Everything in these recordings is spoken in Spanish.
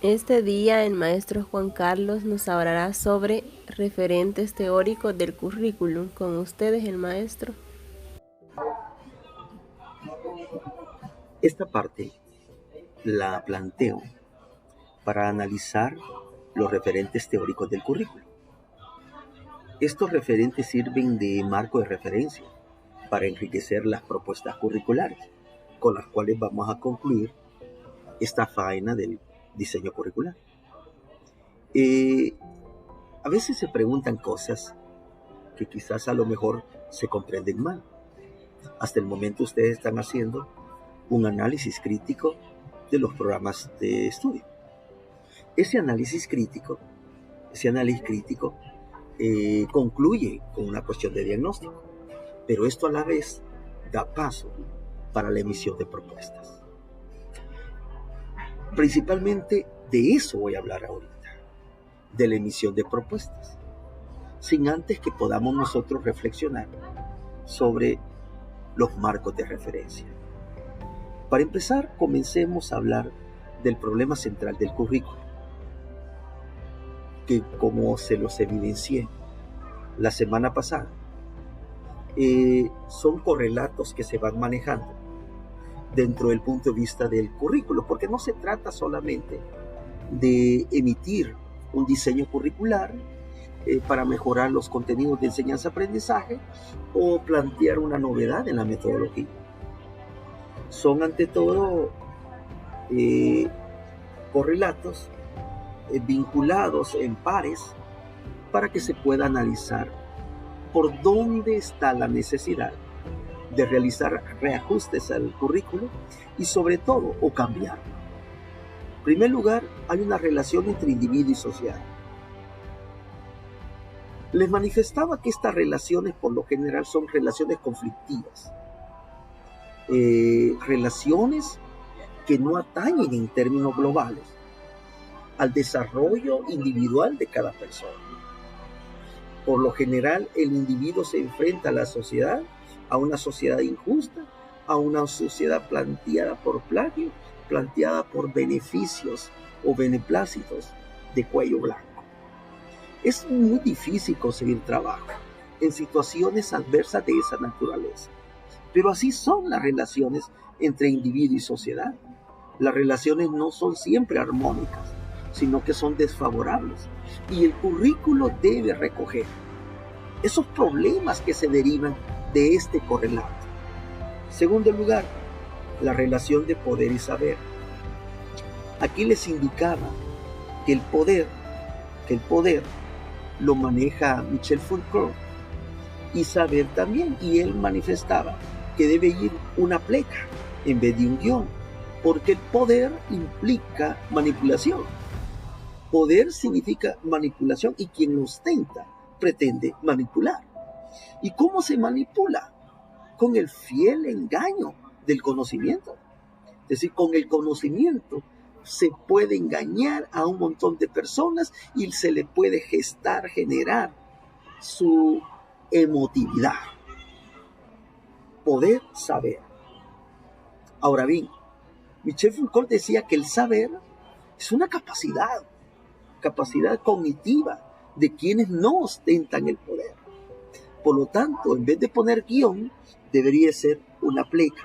Este día el maestro Juan Carlos nos hablará sobre referentes teóricos del currículum. Con ustedes el maestro. Esta parte la planteo para analizar los referentes teóricos del currículo. Estos referentes sirven de marco de referencia para enriquecer las propuestas curriculares, con las cuales vamos a concluir esta faena del diseño curricular. A veces se preguntan cosas que quizás a lo mejor se comprenden mal. Hasta el momento ustedes están haciendo un análisis crítico de los programas de estudio. Ese análisis crítico concluye con una cuestión de diagnóstico, pero esto a la vez da paso para la emisión de propuestas. Principalmente de eso voy a hablar ahorita, de la emisión de propuestas, sin antes que podamos nosotros reflexionar sobre los marcos de referencia. Para empezar, comencemos a hablar del problema central del currículo, que como se los evidencié la semana pasada, son correlatos que se van manejando dentro del punto de vista del currículo, porque no se trata solamente de emitir un diseño curricular para mejorar los contenidos de enseñanza-aprendizaje o plantear una novedad en la metodología. Son ante todo correlatos vinculados en pares para que se pueda analizar por dónde está la necesidad de realizar reajustes al currículo y sobre todo, o cambiarlo. En primer lugar, hay una relación entre individuo y sociedad. Les manifestaba que estas relaciones por lo general son relaciones conflictivas, relaciones que no atañen en términos globales al desarrollo individual de cada persona. Por lo general, el individuo se enfrenta a la sociedad, a una sociedad injusta, a una sociedad planteada por plagio, planteada por beneficios o beneplácitos de cuello blanco. Es muy difícil conseguir trabajo en situaciones adversas de esa naturaleza, pero así son las relaciones entre individuo y sociedad. Las relaciones no son siempre armónicas, sino que son desfavorables. Y el currículo debe recoger esos problemas que se derivan de este correlato. Segundo lugar, la relación de poder y saber. Aquí les indicaba que el poder lo maneja Michel Foucault y saber también, y él manifestaba que debe ir una pleca en vez de un guión, porque el poder implica manipulación. Poder significa manipulación y quien lo ostenta pretende manipular. ¿Y cómo se manipula? Con el fiel engaño del conocimiento. Es decir, con el conocimiento se puede engañar a un montón de personas y se le puede generar su emotividad. Poder saber. Ahora bien, Michel Foucault decía que el saber es una capacidad cognitiva de quienes no ostentan el poder. Por lo tanto, en vez de poner guión, debería ser una pleca.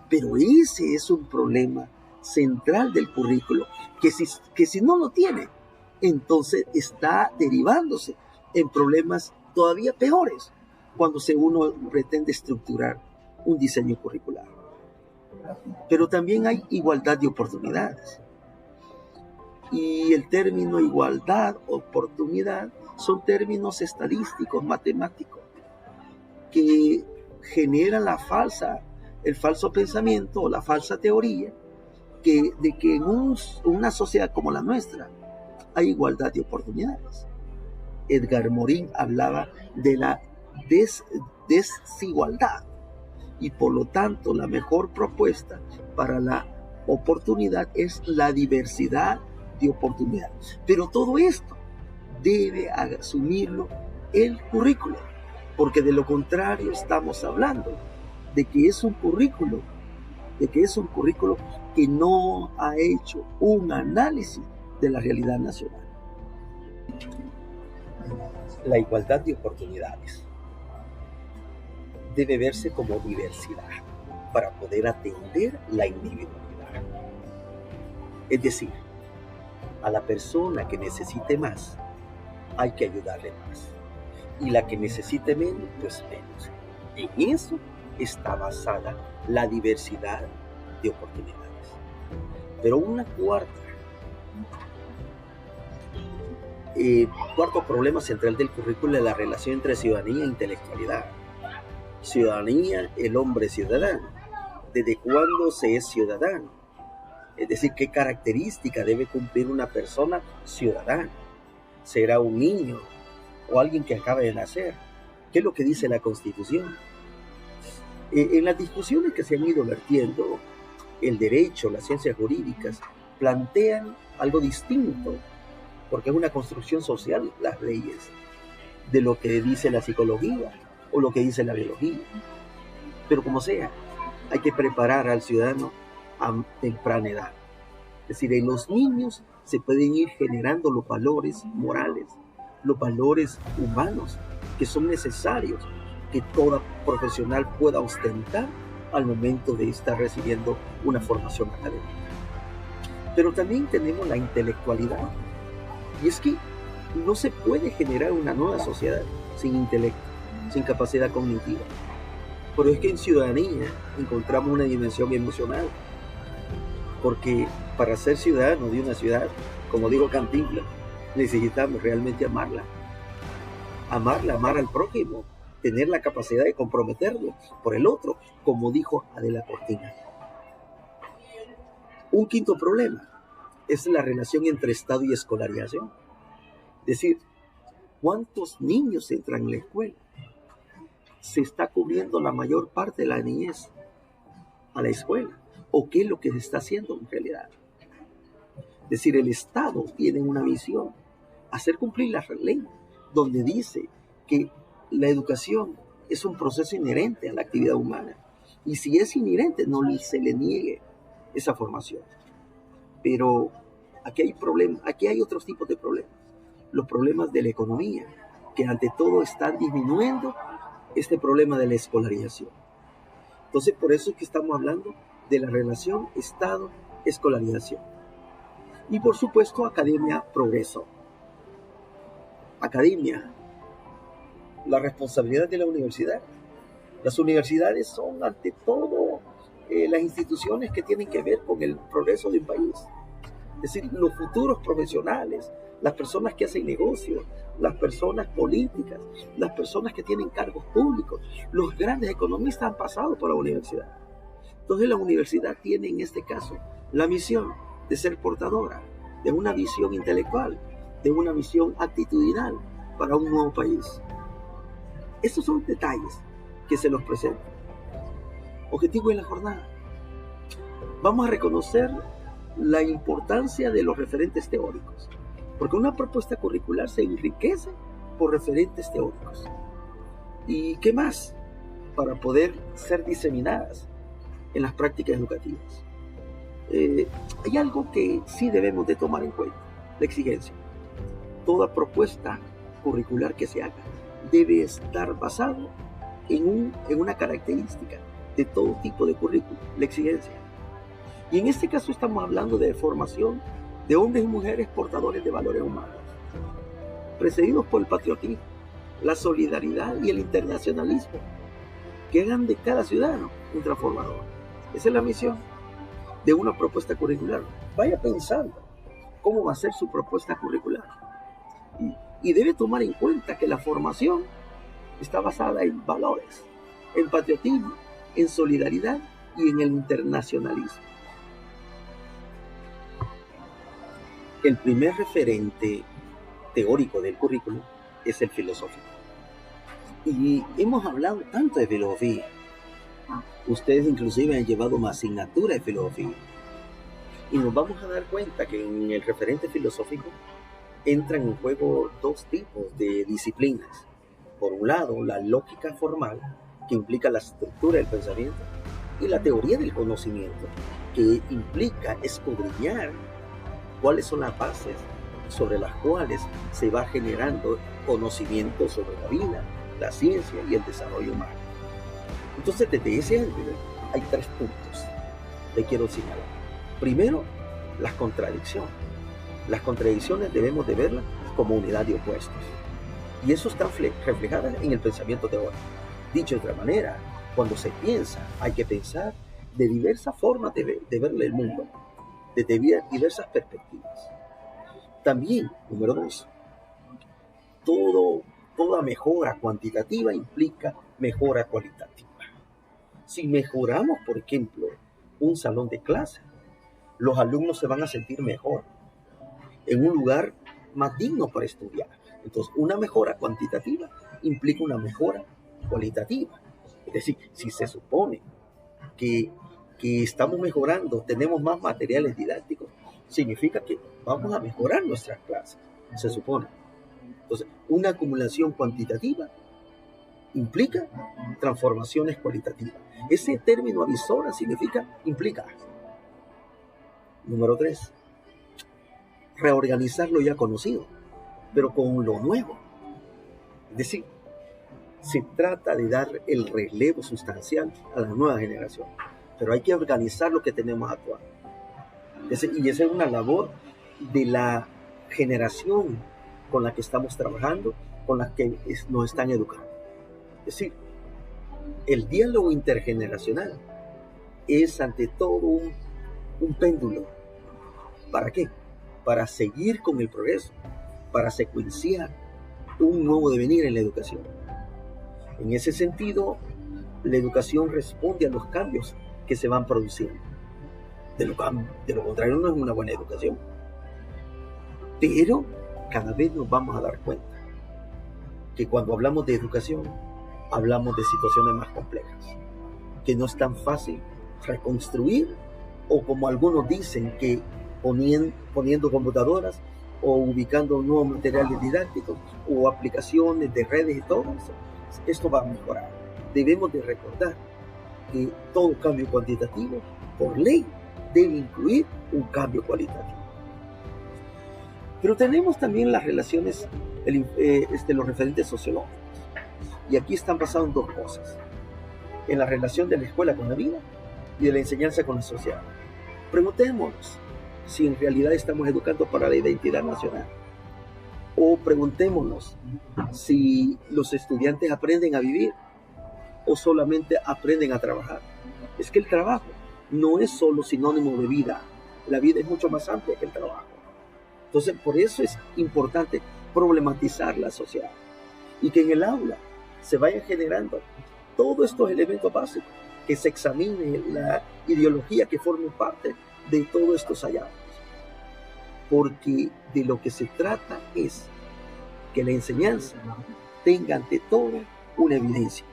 Pero ese es un problema central del currículo, que si no lo tiene, entonces está derivándose en problemas todavía peores cuando uno pretende estructurar un diseño curricular. Pero también hay igualdad de oportunidades. Y el término igualdad, oportunidad, son términos estadísticos, matemáticos, que generan el falso pensamiento o la falsa teoría de que en una sociedad como la nuestra hay igualdad de oportunidades. Edgar Morin hablaba de la desigualdad y por lo tanto la mejor propuesta para la oportunidad es la diversidad de oportunidades. Pero todo esto debe asumirlo el currículo, porque de lo contrario estamos hablando de que es un currículo que no ha hecho un análisis de la realidad nacional. La igualdad de oportunidades debe verse como diversidad para poder atender la individualidad. Es decir, a la persona que necesite más, hay que ayudarle más. Y la que necesite menos, pues menos. En eso está basada la diversidad de oportunidades. Pero una cuarto problema central del currículo es la relación entre ciudadanía e intelectualidad. Ciudadanía, el hombre ciudadano. ¿Desde cuándo se es ciudadano? Es decir, ¿qué característica debe cumplir una persona ciudadana? ¿Será un niño o alguien que acaba de nacer? ¿Qué es lo que dice la Constitución? En las discusiones que se han ido vertiendo, el derecho, las ciencias jurídicas, plantean algo distinto, porque es una construcción social, las leyes, de lo que dice la psicología o lo que dice la biología. Pero como sea, hay que preparar al ciudadano a temprana edad. Es decir, en los niños se pueden ir generando los valores morales, los valores humanos que son necesarios que toda profesional pueda ostentar al momento de estar recibiendo una formación académica. Pero también tenemos la intelectualidad. Y es que no se puede generar una nueva sociedad sin intelecto, sin capacidad cognitiva. Pero es que en ciudadanía encontramos una dimensión emocional. Porque para ser ciudadano de una ciudad, como digo Cantinflas, necesitamos realmente amarla. Amarla, amar al prójimo, tener la capacidad de comprometerlo por el otro, como dijo Adela Cortina. Un quinto problema es la relación entre Estado y escolarización. Es decir, ¿cuántos niños entran en la escuela? Se está cubriendo la mayor parte de la niñez a la escuela. ¿O qué es lo que se está haciendo en realidad? Es decir, el Estado tiene una misión, hacer cumplir la ley, donde dice que la educación es un proceso inherente a la actividad humana. Y si es inherente, no se le niegue esa formación. Pero aquí hay otros tipos de problemas. Los problemas de la economía, que ante todo están disminuyendo este problema de la escolarización. Entonces, por eso es que estamos hablando de la relación Estado-escolarización. Y por supuesto, academia-progreso. Academia, la responsabilidad de la universidad. Las universidades son ante todo las instituciones que tienen que ver con el progreso de un país. Es decir, los futuros profesionales, las personas que hacen negocios, las personas políticas, las personas que tienen cargos públicos, los grandes economistas han pasado por la universidad. Entonces la universidad tiene en este caso la misión de ser portadora de una visión intelectual, de una visión actitudinal para un nuevo país. Estos son detalles que se los presento. Objetivo de la jornada. Vamos a reconocer la importancia de los referentes teóricos, porque una propuesta curricular se enriquece por referentes teóricos. ¿Y qué más? Para poder ser diseminadas en las prácticas educativas. Hay algo que sí debemos de tomar en cuenta, la exigencia. Toda propuesta curricular que se haga debe estar basado en una característica de todo tipo de currículum, la exigencia. Y en este caso estamos hablando de formación de hombres y mujeres portadores de valores humanos, precedidos por el patriotismo, la solidaridad y el internacionalismo, que hagan de cada ciudadano un transformador. Esa es la misión de una propuesta curricular. Vaya pensando cómo va a ser su propuesta curricular. Y debe tomar en cuenta que la formación está basada en valores, en patriotismo, en solidaridad y en el internacionalismo. El primer referente teórico del currículum es el filosófico. Y hemos hablado tanto de filosofía. Ustedes inclusive han llevado una asignatura de filosofía. Y nos vamos a dar cuenta que en el referente filosófico entran en juego dos tipos de disciplinas. Por un lado, la lógica formal, que implica la estructura del pensamiento, y la teoría del conocimiento, que implica escudriñar cuáles son las bases sobre las cuales se va generando conocimiento sobre la vida, la ciencia y el desarrollo humano. Entonces, desde ese ángulo hay 3 puntos que quiero señalar. Primero, las contradicciones. Las contradicciones debemos de verlas como unidad de opuestos. Y eso está reflejado en el pensamiento teórico. Dicho de otra manera, cuando se piensa, hay que pensar de diversas formas de ver el mundo, desde diversas perspectivas. También, número 2, toda mejora cuantitativa implica mejora cualitativa. Si mejoramos, por ejemplo, un salón de clase, los alumnos se van a sentir mejor, en un lugar más digno para estudiar. Entonces, una mejora cuantitativa implica una mejora cualitativa. Es decir, si se supone que estamos mejorando, tenemos más materiales didácticos, significa que vamos a mejorar nuestras clases, se supone. Entonces, una acumulación cuantitativa implica transformaciones cualitativas. Ese término avisora implica. Número 3, reorganizar lo ya conocido, pero con lo nuevo. Es decir, se trata de dar el relevo sustancial a la nueva generación, pero hay que organizar lo que tenemos actual. Y esa es una labor de la generación con la que estamos trabajando, con la que nos están educando. Es decir, el diálogo intergeneracional es ante todo un péndulo. ¿Para qué? Para seguir con el progreso, para secuenciar un nuevo devenir en la educación. En ese sentido, la educación responde a los cambios que se van produciendo. De lo contrario, no es una buena educación. Pero cada vez nos vamos a dar cuenta que cuando hablamos de educación, hablamos de situaciones más complejas, que no es tan fácil reconstruir, o como algunos dicen, que poniendo computadoras o ubicando nuevos materiales didácticos o aplicaciones de redes y todo eso, esto va a mejorar. Debemos de recordar que todo cambio cuantitativo, por ley, debe incluir un cambio cualitativo. Pero tenemos también las relaciones, los referentes sociológicos. Y aquí están pasando 2 cosas. En la relación de la escuela con la vida y de la enseñanza con la sociedad. Preguntémonos si en realidad estamos educando para la identidad nacional. O preguntémonos si los estudiantes aprenden a vivir o solamente aprenden a trabajar. Es que el trabajo no es solo sinónimo de vida. La vida es mucho más amplia que el trabajo. Entonces, por eso es importante problematizar la sociedad y que en el aula se vayan generando todos estos elementos básicos, que se examine la ideología que forma parte de todos estos hallazgos. Porque de lo que se trata es que la enseñanza tenga ante todo una evidencia,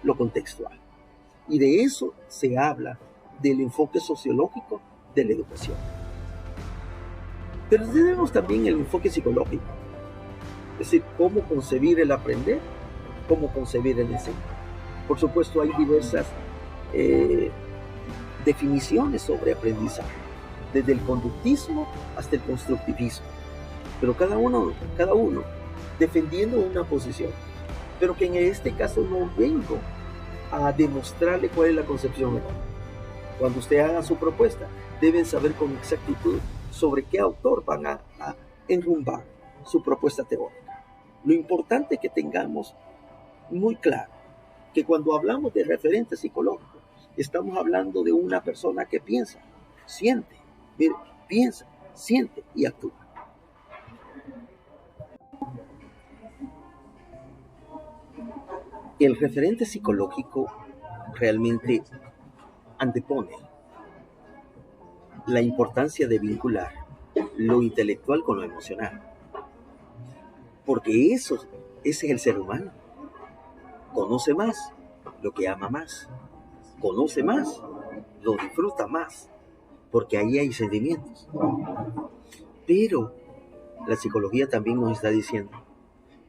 lo contextual. Y de eso se habla del enfoque sociológico de la educación. Pero tenemos también el enfoque psicológico, es decir, cómo concebir el aprender, cómo concebir el enseñar. Por supuesto, hay diversas definiciones sobre aprendizaje, desde el conductismo hasta el constructivismo, pero cada uno defendiendo una posición, pero que en este caso no vengo a demostrarle cuál es la concepción mejor. Cuando usted haga su propuesta, deben saber con exactitud sobre qué autor van a enrumbar su propuesta teórica. Lo importante es que tengamos muy claro que cuando hablamos de referente psicológico, estamos hablando de una persona que piensa, siente, piensa, siente y actúa. El referente psicológico realmente antepone la importancia de vincular lo intelectual con lo emocional, porque ese es el ser humano. Conoce más lo que ama más, conoce más, lo disfruta más, porque ahí hay sentimientos. Pero la psicología también nos está diciendo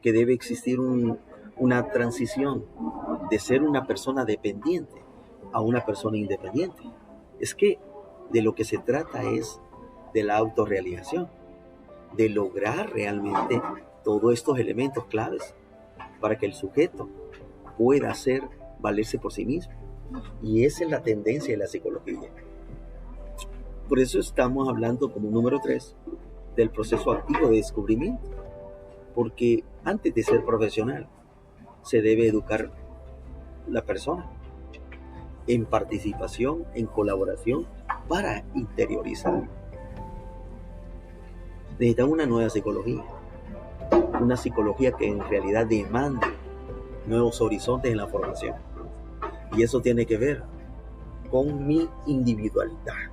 que debe existir una transición de ser una persona dependiente a una persona independiente. Es que de lo que se trata es de la autorrealización, de lograr realmente todos estos elementos claves para que el sujeto pueda valerse por sí mismo. Y esa es la tendencia de la psicología. Por eso estamos hablando como número 3 del proceso activo de descubrimiento, porque antes de ser profesional se debe educar la persona en participación, en colaboración, para interiorizar. Necesitamos una nueva psicología, una psicología que en realidad demande nuevos horizontes en la formación. Y eso tiene que ver con mi individualidad.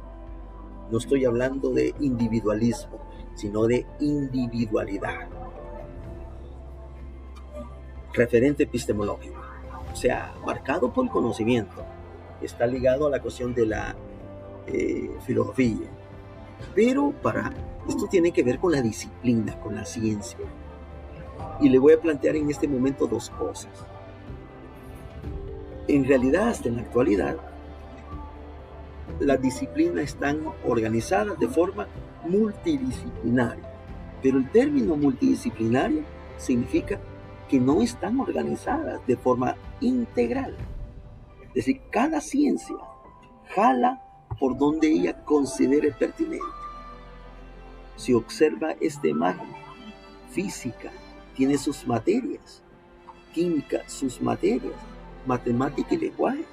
No estoy hablando de individualismo, sino de individualidad. Referente epistemológico, o sea, marcado por el conocimiento, está ligado a la cuestión de la filosofía. Pero esto tiene que ver con la disciplina, con la ciencia. Y le voy a plantear en este momento 2 cosas. En realidad, hasta en la actualidad, las disciplinas están organizadas de forma multidisciplinaria. Pero el término multidisciplinario significa que no están organizadas de forma integral. Es decir, cada ciencia jala por donde ella considere pertinente. Si observa esta imagen, física tiene sus materias, química sus materias, matemática y lenguaje,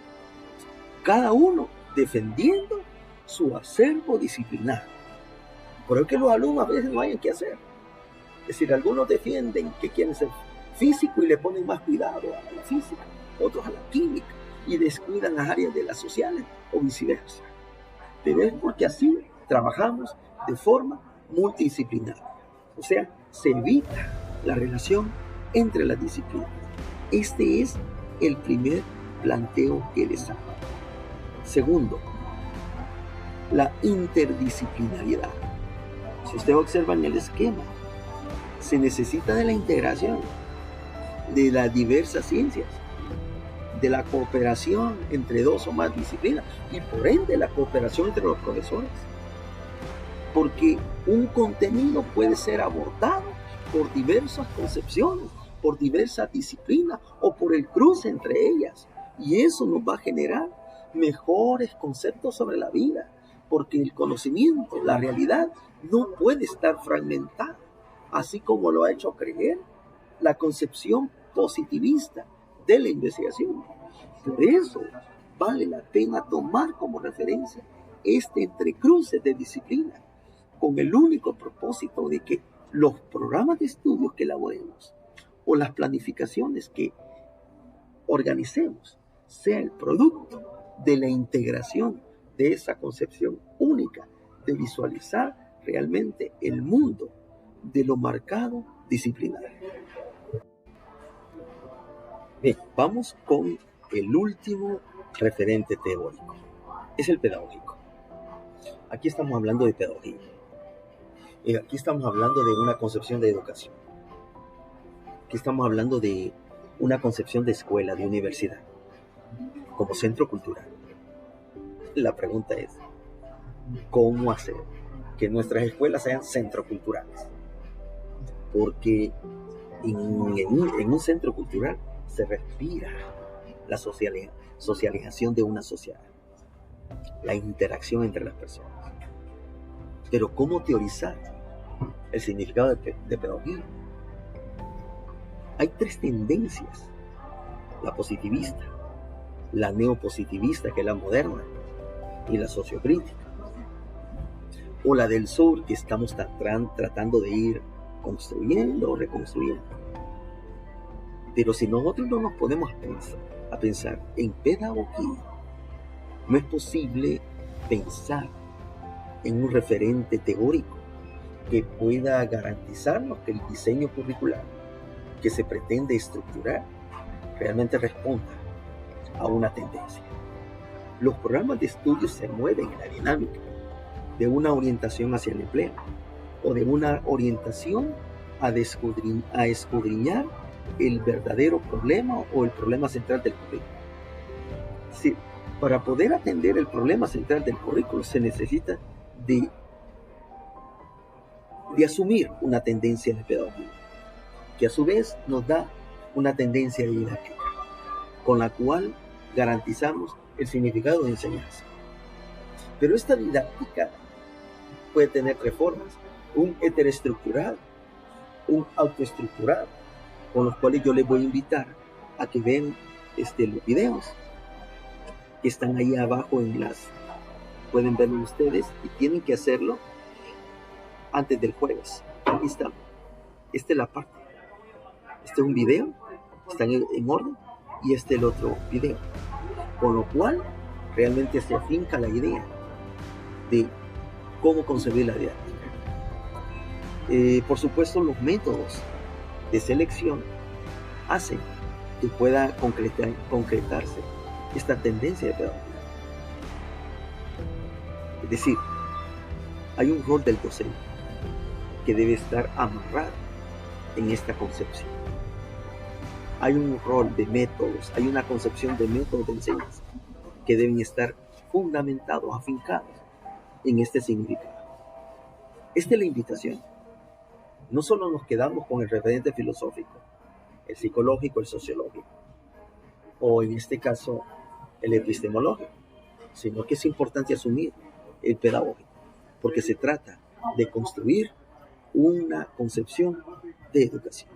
cada uno defendiendo su acervo disciplinar. Por eso que los alumnos a veces no hayan que hacer. Es decir, algunos defienden que quieren ser físico y le ponen más cuidado a la física, otros a la química y descuidan las áreas de las sociales o viceversa. Pero es porque así trabajamos de forma multidisciplinaria. O sea, se evita la relación entre las disciplinas. Este es el primer planteo que les hago. Segundo, la interdisciplinariedad. Si usted observa en el esquema, se necesita de la integración de las diversas ciencias, de la cooperación entre 2 o más disciplinas y por ende la cooperación entre los profesores. Porque un contenido puede ser abordado por diversas concepciones, por diversas disciplinas o por el cruce entre ellas. Y eso nos va a generar mejores conceptos sobre la vida, porque el conocimiento, la realidad, no puede estar fragmentada, así como lo ha hecho creer la concepción positivista de la investigación. Por eso vale la pena tomar como referencia este entrecruce de disciplinas, con el único propósito de que los programas de estudios que elaboremos o las planificaciones que organicemos sea el producto de la integración de esa concepción única de visualizar realmente el mundo de lo marcado disciplinario. Bien, vamos con el último referente teórico. Es el pedagógico. Aquí estamos hablando de pedagogía. Aquí estamos hablando de una concepción de educación. Aquí estamos hablando de una concepción de escuela, de universidad, como centro cultural. La pregunta es, ¿cómo hacer que nuestras escuelas sean centro culturales? Porque en un centro cultural se respira la socialización de una sociedad, la interacción entre las personas. Pero ¿cómo teorizar el significado de pedagogía? Hay 3 tendencias: la positivista, la neopositivista, que es la moderna, y la sociocrítica, o la del sur, que estamos tratando de ir construyendo o reconstruyendo. Pero si nosotros no nos ponemos a pensar en pedagogía, no es posible pensar en un referente teórico que pueda garantizarnos que el diseño curricular que se pretende estructurar realmente responda a una tendencia. Los programas de estudio se mueven en la dinámica de una orientación hacia el empleo o de una orientación a escudriñar el verdadero problema o el problema central del currículo. Sí, para poder atender el problema central del currículo se necesita de de asumir una tendencia de pedagogía, que a su vez nos da una tendencia didáctica, con la cual garantizamos el significado de enseñanza. Pero esta didáctica puede tener tres formas: un heteroestructurado, un autoestructurado, con los cuales yo les voy a invitar a que vean los videos que están ahí abajo pueden verlo ustedes, y tienen que hacerlo antes del jueves. Aquí está. Esta es la parte. Este es un video, están en orden, y este es el otro video. Con lo cual, realmente se afinca la idea de cómo concebir la didáctica. Por supuesto, los métodos de selección hacen que pueda concretarse esta tendencia de pedagogía. Es decir, hay un rol del docente que debe estar amarrado en esta concepción. Hay un rol de métodos, hay una concepción de métodos de enseñanza que deben estar fundamentados, afincados en este significado. Esta es la invitación. No solo nos quedamos con el referente filosófico, el psicológico, el sociológico, o en este caso el epistemológico, sino que es importante asumir el pedagógico, porque se trata de construir una concepción de educación.